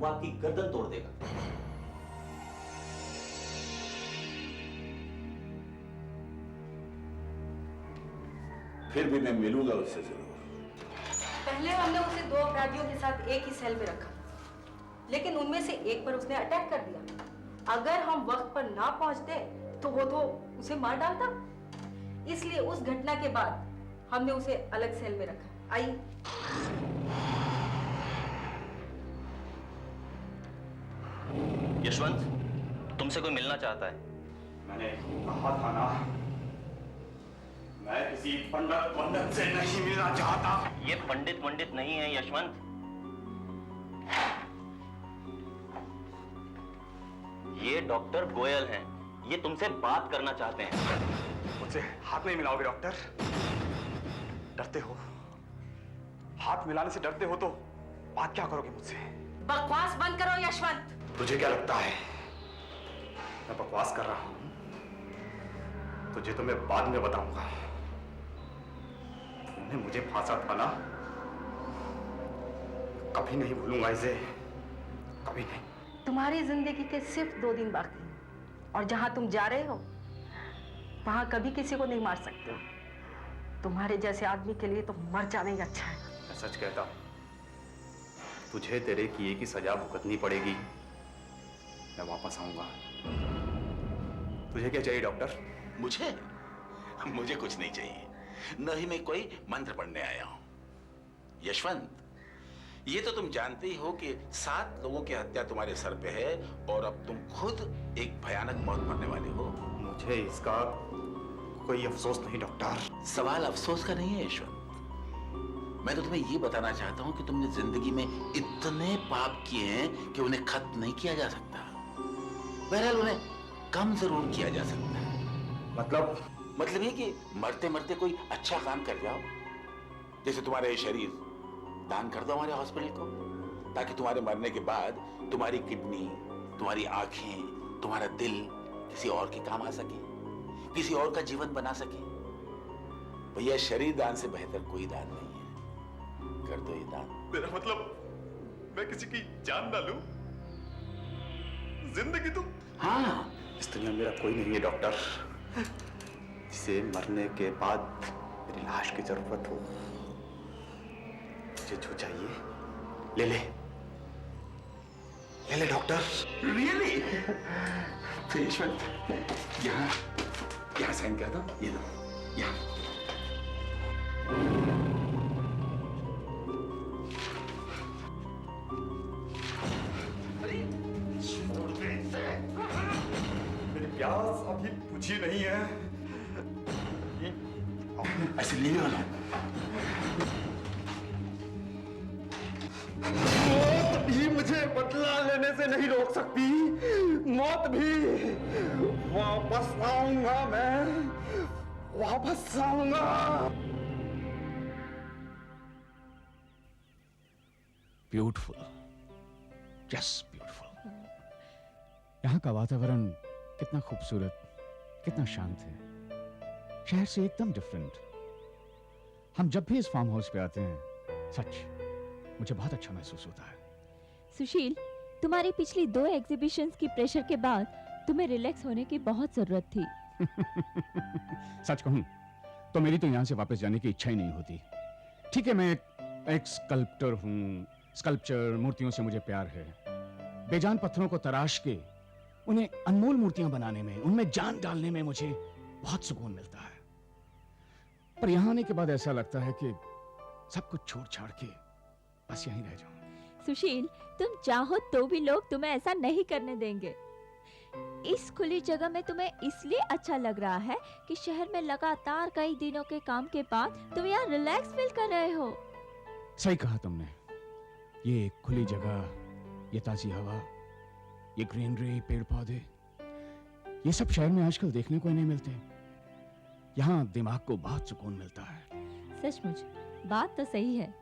वो आपकी गर्दन तोड़ देगा। फिर भी मैं मिलूंगा उससे जरूर। पहले हमने उसे 2 अपराधियों के साथ एक ही सेल में रखा, लेकिन उनमें से एक पर उसने अटैक कर दिया। अगर हम वक्त पर ना पहुंचते तो वो तो उसे मार डालता। इसलिए उस घटना के बाद हमने उसे अलग सेल में रखा। आइए। यशवंत, तुमसे कोई मिलना चाहता है। मैंने कहा था ना, मैं किसी पंडित से नहीं मिलना चाहता। ये पंडित नहीं है यशवंत, ये डॉक्टर गोयल हैं। ये तुमसे बात करना चाहते हैं। मुझसे हाथ नहीं मिलाओगे डॉक्टर? डरते हो? हाथ मिलाने से डरते हो तो बात क्या करोगे मुझसे? बकवास बंद करो यशवंत। तुझे क्या लगता है मैं बकवास कर रहा हूं? तुझे तो मैं बाद में बताऊंगा। तुमने मुझे फांसा था ना, कभी नहीं भूलूंगा इसे, कभी नहीं। तुम्हारी जिंदगी के सिर्फ 2 दिन बाकी हैं, और जहां तुम जा रहे हो वहां कभी किसी को नहीं मार सकते हो। तुम्हारे जैसे आदमी के लिए तो मर जाना ही अच्छा है। मैं सच कहता हूं, तुझे तेरे किए की सजा भुगतनी पड़ेगी। मैं वापस आऊंगा। तुझे क्या चाहिए डॉक्टर? मुझे कुछ नहीं चाहिए, न ही मैं कोई मंत्र पढ़ने आया हूं। यशवंत, ये तो तुम जानते ही हो कि 7 लोगों की हत्या तुम्हारे सर पे है और अब तुम खुद एक भयानक मौत मरने वाले हो। मुझे इसका कोई अफसोस नहीं डॉक्टर। सवाल अफसोस का नहीं है यशवंत, मैं तो तुम्हें ये बताना चाहता हूं कि तुमने जिंदगी में इतने पाप किए हैं कि उन्हें खत्म नहीं किया जा सकता। बहरहाल उन्हें कम जरूर किया जा सकता है। मतलब ये कि मरते मरते कोई अच्छा काम कर जाओ, जैसे तुम्हारा ये शरीर दान कर दो हमारे हॉस्पिटल को, ताकि तुम्हारे मरने के बाद तुम्हारी किडनी, तुम्हारी आंखें, तुम्हारा दिल किसी और के काम आ सके, किसी और का जीवन बना सके। भैया, शरीर दान से बेहतर कोई दान नहीं है। कर दो ये दान। मेरा मतलब मैं किसी की जान ना लूं? जिंदगी तो हाँ, इस दुनिया में मेरा कोई नहीं है डॉक्टर जिसे मरने के बाद मेरी लाश की जरूरत हो। मुझे जो चाहिए ले ले, ले ले डॉक्टर। रियली? तो यशवंत, यहाँ साइन कर दो। ये लो, यहाँ। मेरी प्यास अभी बुझी नहीं है। ऐसे लीव ना। मौत भी मुझे बदला लेने से नहीं रोक सकती। मौत भी। वापस आऊंगा मैं, वापस आऊंगा। Beautiful, just beautiful. यहाँ का वातावरण कितना खूबसूरत, कितना शांत है, शहर से एकदम डिफरेंट। हम जब भी इस फार्म हाउस पे आते हैं, सच मुझे बहुत अच्छा महसूस होता है। सुशील, तुम्हारी पिछली 2 एग्जीबिशंस की प्रेशर के बाद तुम्हें रिलैक्स होने की बहुत जरूरत थी। सच कहूं तो मेरी तो यहाँ से वापस जाने की इच्छा ही नहीं होती। ठीक है, मैं एक स्कल्प्टर हूँ, स्कल्पचर, मूर्तियों से मुझे प्यार है। बेजान पत्थरों को तराश के उन्हें अनमोल मूर्तियां बनाने में, उनमें जान डालने में मुझे बहुत सुकून मिलता है। पर यहां आने के बाद ऐसा लगता है कि सब कुछ छोड़ छाड़ के बस यहीं रह जाऊं। सुशील, तुम चाहो तो भी लोग तुम्हें ऐसा नहीं करने देंगे। इस खुली जगह में तुम्हें इसलिए अच्छा लग रहा है कि शहर में लगातार कई दिनों के काम के बाद तुम यहाँ रिलैक्स फील कर रहे हो। सही कहा तुमने। ये खुली जगह, ये ताजी हवा, ये ग्रीनरी, पेड़ पौधे, ये सब शहर में आजकल देखने को ही नहीं मिलते। यहाँ दिमाग को बहुत सुकून मिलता है। सचमुच बात तो सही है,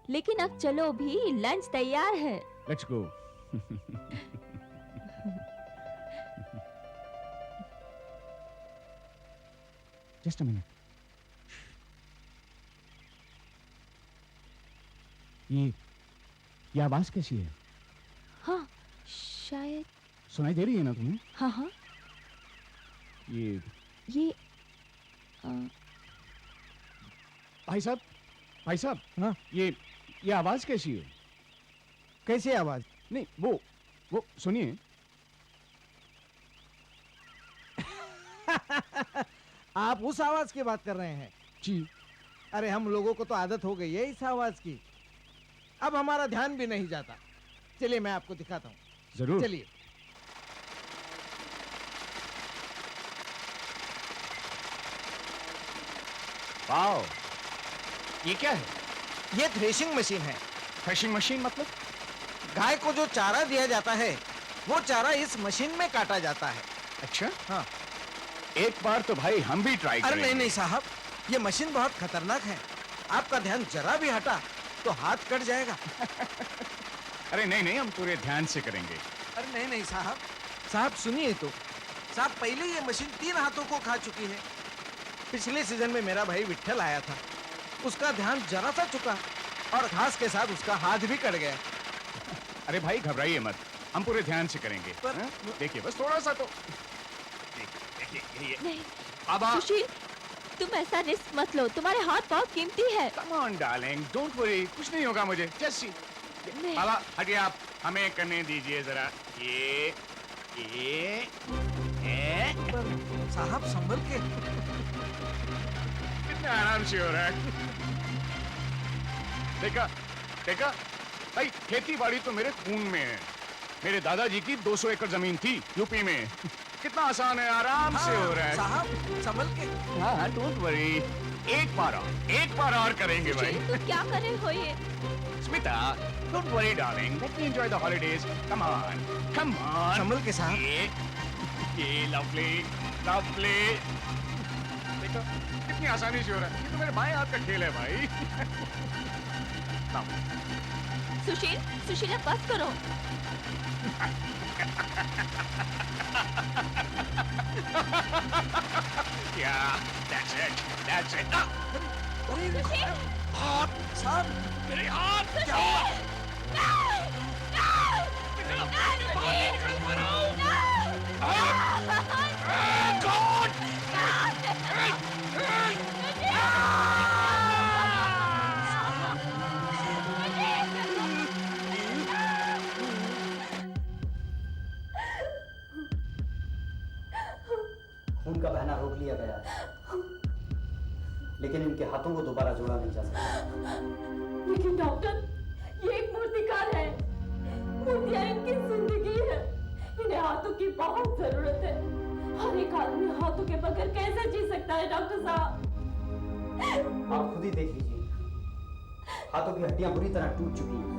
लेकिन अब चलो भी, लंच तैयार है। Let's go. Just a minute. ये आवाज कैसी है? हाँ शायद। सुनाई दे रही है ना तुम्हें? हाँ हाँ। ये भाई साहब हाँ ये आवाज कैसी है? कैसी आवाज? नहीं वो सुनिए। आप उस आवाज की बात कर रहे हैं? जी। अरे हम लोगों को तो आदत हो गई है इस आवाज की, अब हमारा ध्यान भी नहीं जाता। चलिए मैं आपको दिखाता हूँ। जरूर। चलिए। वाओ, ये क्या है? ये थ्रेशिंग मशीन है। थ्रेशिंग मशीन मतलब? गाय को जो चारा दिया जाता है वो चारा इस मशीन में काटा जाता है। अच्छा, हाँ। एक बार तो भाई हम भी ट्राई अरे करेंगे। नहीं साहब, ये मशीन बहुत खतरनाक है। आपका ध्यान जरा भी हटा तो हाथ कट जाएगा। अरे नहीं, हम पूरे ध्यान से करेंगे। अरे नहीं साहब, साहब सुनिए तो। साहब पहले ये मशीन 3 हाथों को खा चुकी है। पिछले सीजन में मेरा भाई विट्ठल आया था, उसका ध्यान जरा सा चुका और घास के साथ उसका हाथ भी कट गया। अरे भाई घबराइए मत, हम पूरे ध्यान से करेंगे। पर- हाँ? देखिए बस थोड़ा सा तो देखिए ये नहीं अब आप सुशील, तुम ऐसा रिस्क मत लो, तुम्हारे हाथ बहुत कीमती है। Come on darling, don't worry, कुछ नहीं होगा मुझे। Just see. नहीं। बाबा हटिए, आप हमें करने दीजिए जरा। ये साहब संभल के। कितना आराम से हो रहा है। देखा भाई, खेती बाड़ी तो मेरे खून में है। मेरे दादाजी की 200 एकड़ जमीन थी यूपी में। कितना आसान है, आराम से हो रहा है। साहब संभल के। हाँ, डोंट वरी, एक बार और करेंगे भाई। सुशील, तुम क्या कर रहे हो ये? Smita, don't worry darling, let me enjoy the holidays. Come on. संभल के साहब। ये lovely. देखो कितनी आसानी से हो रहा है। ये तो मेरे बाएं हाथ का खेल है भाई। सुशील अब बस करो। Yeah, that's it. सुशील, साहब मेरे हाथ क्या सुशील, खून का बहना रोक लिया गया है, लेकिन इनके हाथों को दोबारा जोड़ा नहीं जा सकता। लेकिन डॉक्टर, ये एक मूर्तिकार है, मूर्तियां इनकी जिंदगी है, इन्हें हाथों की बहुत जरूरत है। हर एक आदमी हाथों के बगैर कैसे जी सकता है डॉक्टर साहब? आप खुद ही देख लीजिए, हाथों की हड्डियां बुरी तरह टूट चुकी हैं,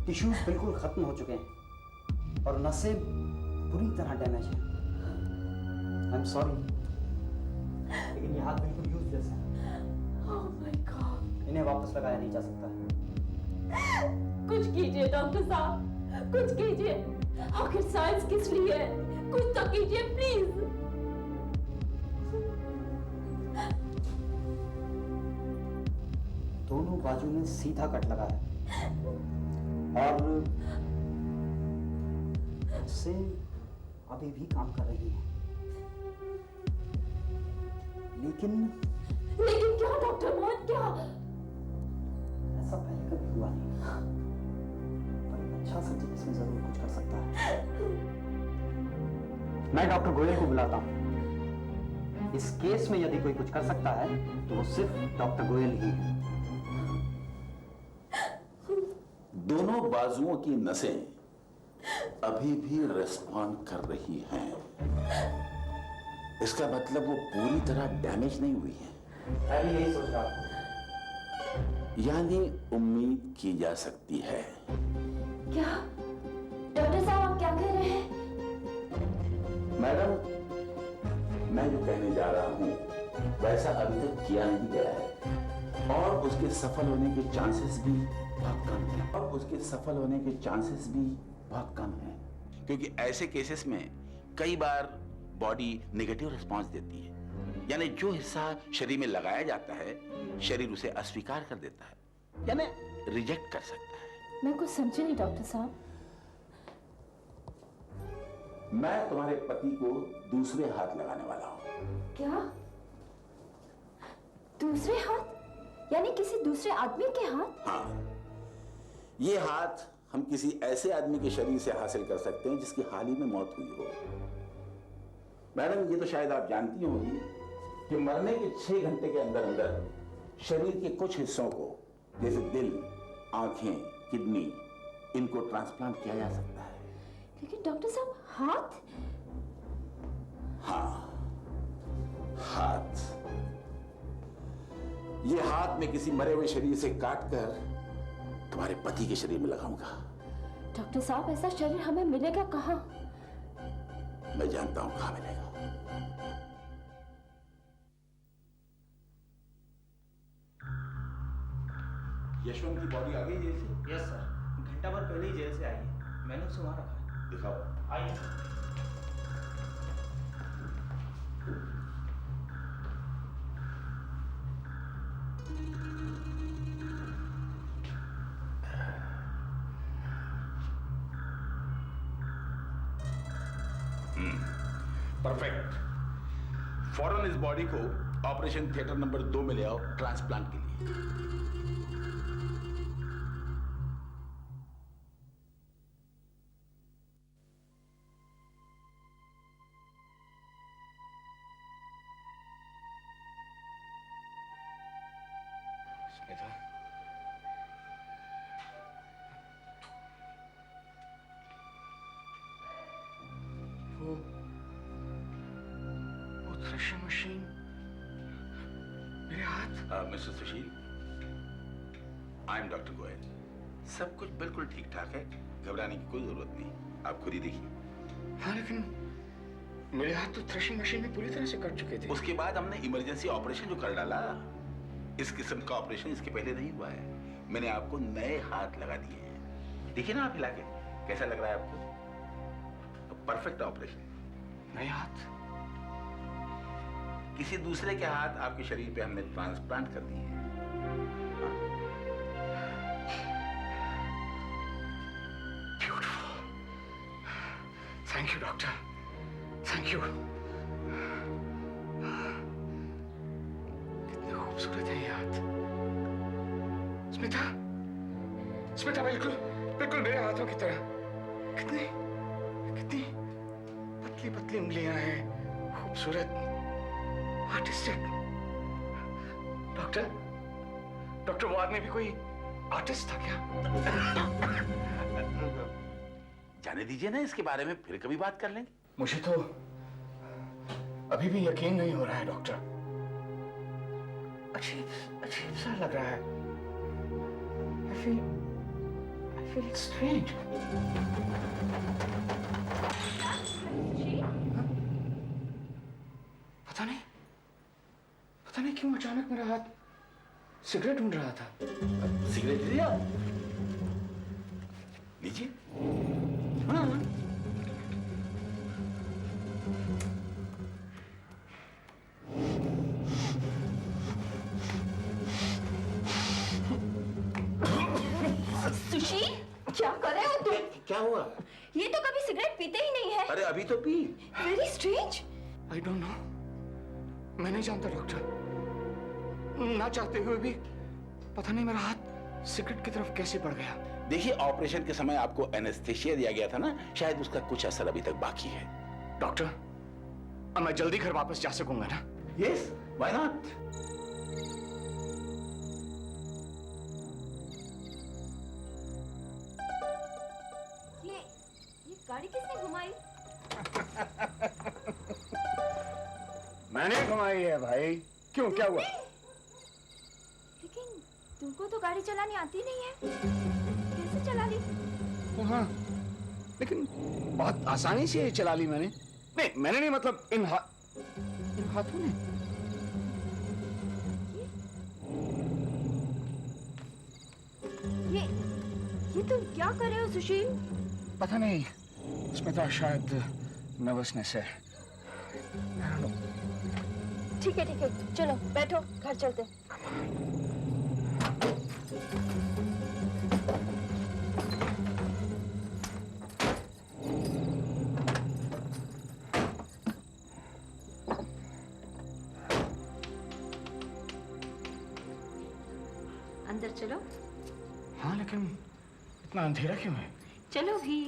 टिश्यूज बिल्कुल खत्म हो चुके हैं और नसें बुरी तरह डैमेज हैं। आई एम सॉरी, लेकिन ये हाथ बिल्कुल यूजलेस हैं। Oh my God! इन्हें वापस लगाया नहीं जा सकता। कुछ कीजिए डॉक्टर साहब, कुछ कीजिए। आखिर साइंस किस लिए है? कुछ तो कीजिए प्लीज। दोनों बाजू में सीधा कट लगा है और से अभी भी काम कर रही है, लेकिन क्या डॉक्टर मोहन, क्या? ऐसा पहले कभी हुआ नहीं, पर एक अच्छा सर्जन इसमें जरूर कुछ कर सकता है। मैं डॉक्टर गोयल को बुलाता हूँ। इस केस में यदि कोई कुछ कर सकता है तो वो सिर्फ डॉक्टर गोयल ही है। दोनों बाजुओं की नसें अभी भी रेस्पॉन्ड कर रही हैं। इसका मतलब वो पूरी तरह डैमेज नहीं हुई है, मैं भी यही सोच रहा हूँ। यानी उम्मीद की जा सकती है। क्या डॉक्टर साहब आप क्या कह रहे हैं? मैडम, मैं जो कहने जा रहा हूं वैसा अभी तक किया नहीं गया है और उसके सफल होने के चांसेस भी बहुत कम हैं। क्योंकि ऐसे केसेस में कई बार बॉडी नेगेटिव रिस्पांस देती है, यानी जो हिस्सा शरीर में लगाया जाता है शरीर उसे अस्वीकार कर देता है, यानी रिजेक्ट कर सकता है। मैं कुछ समझी नहीं डॉक्टर साहब। मैं तुम्हारे पति को दूसरे हाथ लगाने वाला हूं। क्या? दूसरे हाथ? यानी किसी दूसरे आदमी के हाथ? हाँ, ये हाथ हम किसी ऐसे आदमी के शरीर से हासिल कर सकते हैं जिसकी हाल ही में मौत हुई हो। मैडम, ये तो शायद आप जानती होंगी कि मरने के 6 घंटे के अंदर अंदर शरीर के कुछ हिस्सों को, जैसे दिल, आंखें, किडनी, इनको ट्रांसप्लांट किया जा सकता है। लेकिन डॉक्टर साहब, हाथ? हाँ, हाथ। ये हाथ मैं किसी मरे हुए शरीर से काटकर तुम्हारे पति के शरीर में लगाऊंगा। डॉक्टर साहब, ऐसा शरीर हमें मिलेगा कहाँ? मैं जानता हूं कहां मिलेगा। यशवंत की बॉडी आ गई जेल से? यस सर, घंटा भर पहले ही जेल से आई है। मैंने उसे वहां रखा है। दिखाओ। आइए। परफेक्ट। फौरन इस बॉडी को ऑपरेशन थिएटर नंबर 2 में ले आओ ट्रांसप्लांट के लिए। स्मिता, वो थ्रेशर मशीन मेरे हाथ। Mister Sushil, I am doctor Goyal. सब कुछ बिल्कुल ठीक ठाक है, घबराने की कोई जरूरत नहीं। आप खुद ही देखिए। हाँ, लेकिन मेरे हाथ तो थ्रेशिंग मशीन में पूरी तरह से कट चुके थे। उसके बाद हमने इमरजेंसी ऑपरेशन जो कर डाला, इस किस्म का ऑपरेशन इसके पहले नहीं हुआ है। मैंने आपको नए हाथ लगा दिए हैं। देखिए ना आप हिला के, कैसा लग रहा है आपको? Perfect operation. नए हाथ? किसी दूसरे के हाथ आपके शरीर पे हमने ट्रांसप्लांट कर दिए हैं। Beautiful. Thank you doctor, thank you. कितने खूबसूरत है ये हाथ। स्मिता, स्मिता, बिल्कुल बिल्कुल मेरे हाथों की तरह। कितनी कितनी पतली पतली उंगलियां हैं, खूबसूरत, आर्टिस्टिक। डॉक्टर, डॉक्टर, वो आदमी भी कोई आर्टिस्ट था क्या? जाने दीजिए ना, इसके बारे में फिर कभी बात कर लेंगे। मुझे तो अभी भी यकीन नहीं हो रहा है डॉक्टर। अजीब अजीब सा लग रहा है। I feel strange. पता नहीं क्यों अचानक मेरा हाथ सिगरेट ढूंढ रहा था। सिगरेट लिया? लीजिए। हाँ। सुशील, क्या कर रहे हो तुम? क्या हुआ? ये तो कभी सिगरेट पीते ही नहीं है। अरे अभी तो P. Very strange. I don't know, मैं नहीं जानता डॉक्टर। ना चाहते हुए भी पता नहीं मेरा हाथ सिगरेट की तरफ कैसे बढ़ गया। देखिए, ऑपरेशन के समय आपको एनेस्थेसिया दिया गया था ना, शायद उसका कुछ असर अभी तक बाकी है। डॉक्टर, अब मैं जल्दी घर वापस जा सकूंगा ना? Yes, why not? ये गाड़ी किसने घुमाई? मैंने घुमाई है भाई। क्यों, क्या हुआ? लेकिन तुमको तो गाड़ी चलानी आती नहीं है, कैसे चला ली? हाँ, लेकिन बहुत आसानी से चला ली मैंने। नहीं, मैंने नहीं, मतलब इन हाथों ने। ये तुम क्या कर रहे हो सुशील? पता नहीं, स्मिता, शायद नर्वसनेस है। ठीक है, चलो बैठो, घर चलते। चलो। हाँ, लेकिन इतना अंधेरा क्यों है? चलो भी।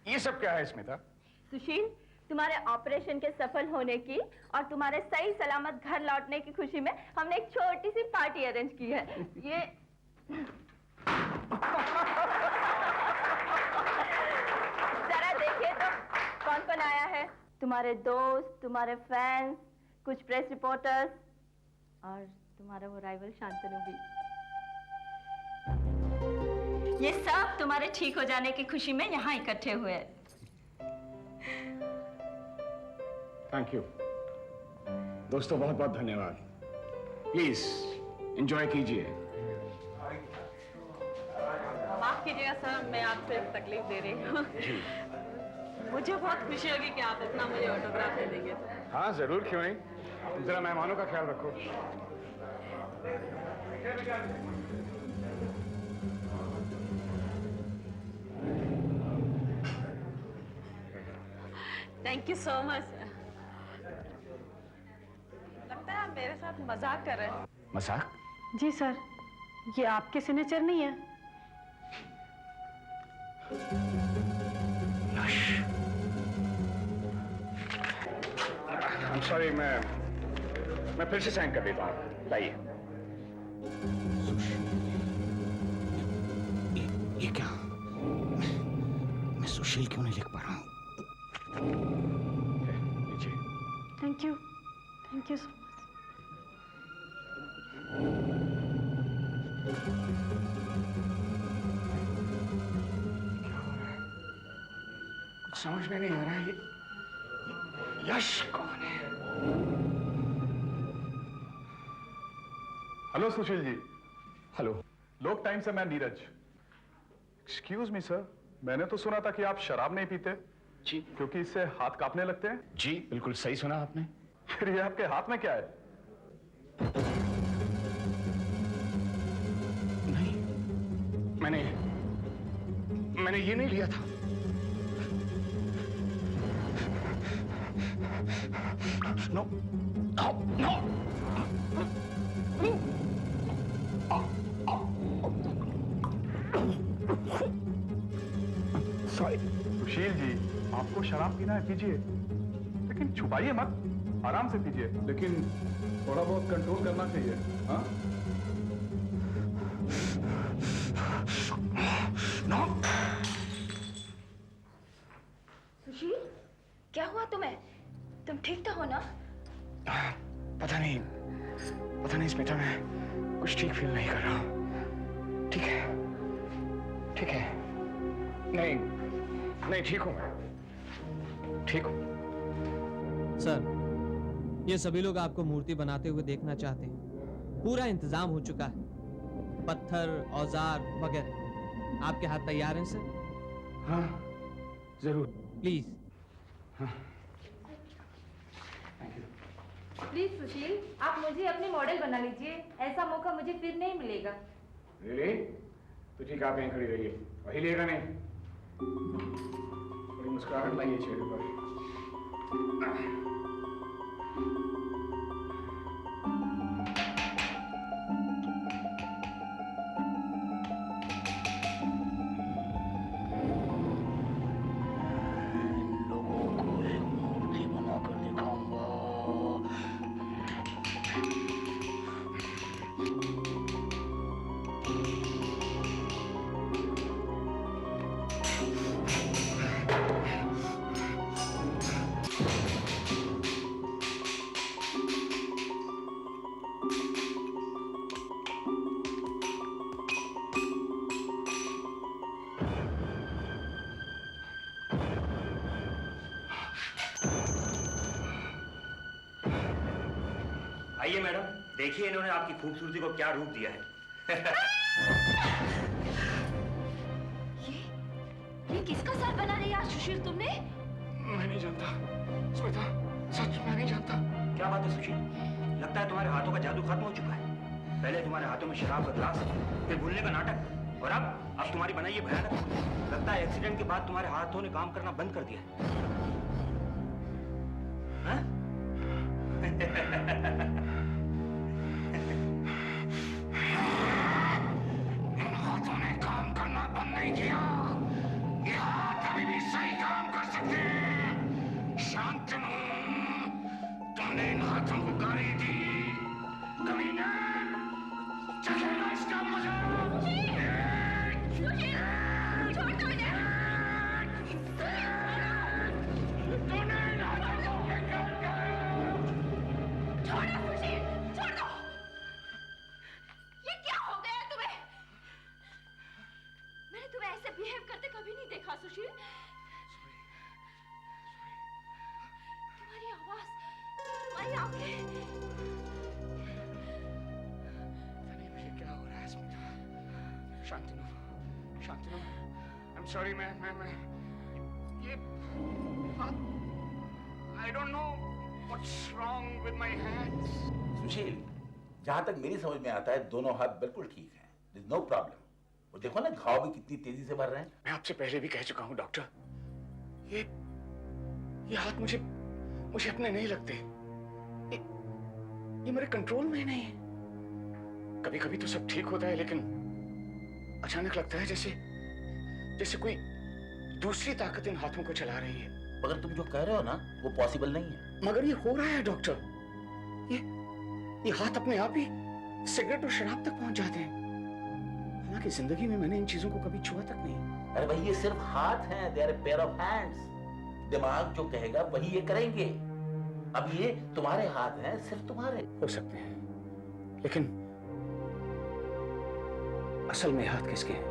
ये सब क्या है स्मिता? सुशील, तुम्हारे ऑपरेशन के सफल होने की और तुम्हारे सही सलामत घर लौटने की खुशी में हमने एक छोटी सी पार्टी अरेंज की है। ये जरा देखिए तो कौन कौन आया है। तुम्हारे दोस्त, तुम्हारे फैंस, कुछ प्रेस रिपोर्टर्स और तुम्हारा वो राइवल शांतनु भी। ये सब तुम्हारे ठीक हो जाने की खुशी में यहाँ इकट्ठे हुए हैं। थैंक यू दोस्तों, बहुत बहुत धन्यवाद। प्लीज एंजॉय कीजिए। माफ कीजिएगा सर, मैं आपको एक तकलीफ दे रही हूँ। मुझे बहुत खुशी होगी कि आप अपना मुझे ऑटोग्राफ दे देंगे। हाँ जरूर, क्यों नहीं। तुम जरा मेहमानों का ख्याल रखो। Thank you so much. लगता है आप मेरे साथ मजाक कर रहे हैं। मजाक? जी सर, ये आपके सिग्नेचर नहीं है। I'm sorry, मैं फिर से साइन कर देता हूँ। लाइए। ये क्या? मैं सुशील क्यों नहीं लिख पा रहा हूँ? Thank you so much. कुछ समझ में नहीं आ रहा है। ये यश कौन है? हेलो सुशील जी। हेलो। लोक टाइम से मैं नीरज। एक्सक्यूज मी सर, मैंने तो सुना था कि आप शराब नहीं पीते। जी। क्योंकि इससे हाथ कांपने लगते हैं। जी बिल्कुल सही सुना आपने। फिर ये आपके हाथ में क्या है? नहीं, मैंने ये नहीं लिया था। No no no. Sorry. Sushil ji, आपको शराब पीना है पीजिए, लेकिन छुपाइए मत, आराम से पीजिए। लेकिन थोड़ा बहुत कंट्रोल करना चाहिए। हाँ? नो। सुशील, क्या हुआ तुम्हें? तुम ठीक तो हो ना? पता नहीं स्मिता, मैं कुछ ठीक फील नहीं कर रहा हूँ। ठीक है। नहीं ठीक हूँ मैं, ठीक हूँ। सर, ये सभी लोग आपको मूर्ति बनाते हुए देखना चाहते हैं। पूरा इंतजाम हो चुका है, पत्थर, औजार वगैरह। आपके हाथ तैयार हैं सर? हाँ जरूर। प्लीज। हाँ। प्लीज सुशील, आप मुझे अपने मॉडल बना लीजिए। ऐसा मौका मुझे फिर नहीं मिलेगा। रियली? तो ठीक, आप यहीं खड़ी रहिए, वही लेगा नहीं। थोड़ी मुस्कुराहट लाइए चेहरे पर। आइए मैडम, देखिए इन्होंने आपकी खूबसूरती को क्या रूप दिया है। ये ये किसका सर बना दिया सुशील तुमने? मैं नहीं जानता स्मिता, सच मैं नहीं जानता। क्या बात है सुशील, लगता है तुम्हारे हाथों का जादू खत्म हो चुका है। पहले तुम्हारे हाथों में शराब का ग्लास, फिर भूलने का नाटक, और अब तुम्हारी बनाई ये भयानक मूर्ति। लगता है एक्सीडेंट के बाद तुम्हारे हाथों ने काम करना बंद कर दिया है। हाँ? इन हाथों ने काम करना बंद नहीं किया, ये हाथ अभी भी सही काम कर सकते हैं। शांतनु, तुमने इन हाथों को गाली दी, कमीना, चखेगा इसका मजा। कभी नहीं देखा सुशील। तुम्हारी आवाज, तुम्हारी आंखें। मुझे क्या हो रहा है स्मिता? शांतनु, शांतनु, I'm sorry मैं ये I don't know what's wrong with my hands. सुशील, जहां तक मेरी समझ में आता है दोनों हाथ बिल्कुल ठीक हैं, there's no problem। वो देखो ना घाव भी कितनी तेजी से भर रहे हैं। मैं आपसे पहले भी कह चुका हूं डॉक्टर, ये हाथ मुझे अपने नहीं लगते, ये मेरे कंट्रोल में नहीं है। कभी कभी तो सब ठीक होता है, लेकिन अचानक लगता है जैसे कोई दूसरी ताकत इन हाथों को चला रही है। मगर तुम जो कह रहे हो ना वो पॉसिबल नहीं है। मगर ये हो रहा है डॉक्टर, ये हाथ अपने आप ही सिगरेट और शराब तक पहुंच जाते हैं। हालांकि जिंदगी में मैंने इन चीजों को कभी छुआ तक नहीं। अरे भाई ये सिर्फ हाथ हैं, they are a pair of hands। दिमाग जो कहेगा वही ये करेंगे। अब ये तुम्हारे हाथ हैं, सिर्फ तुम्हारे हो सकते हैं, लेकिन असल में हाथ किसके हैं?